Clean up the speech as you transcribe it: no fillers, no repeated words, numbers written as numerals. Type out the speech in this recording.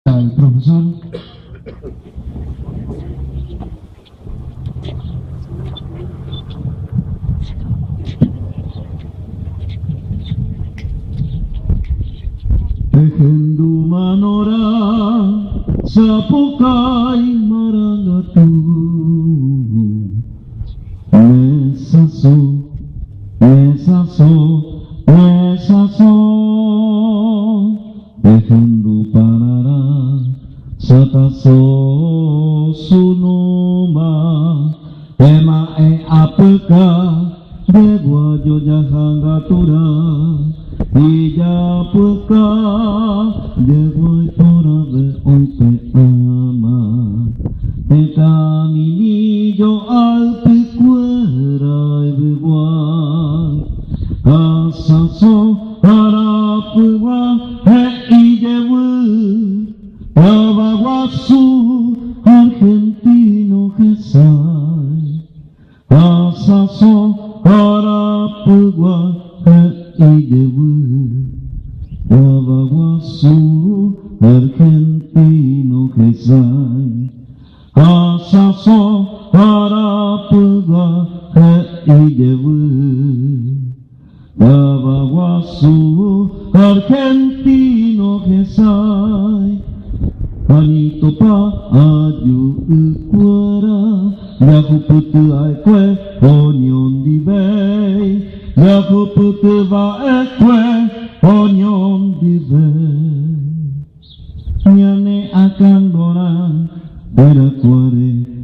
al profesor. Tehendu manora sapukai marangatu mesaso mesaso mesaso Tehendu panara sataso sunuma tema apeka dewa jojahangatura Ija puka Dewa tora ve oite ama Teta mini jo alpe kuerai bewa Asaso harapuwa he ijewu Baba wasu argentino gesai Asaso harapuwa he ijewu Baba wasu argentino gesai Asaso harapuwa he ijewu Baba wasu argentino gesai Anito pa aju ukuara Yaku putu ai kwe onyon di vei Yaku putu va ekwe onyon di vei Nyane akan dorang berakuare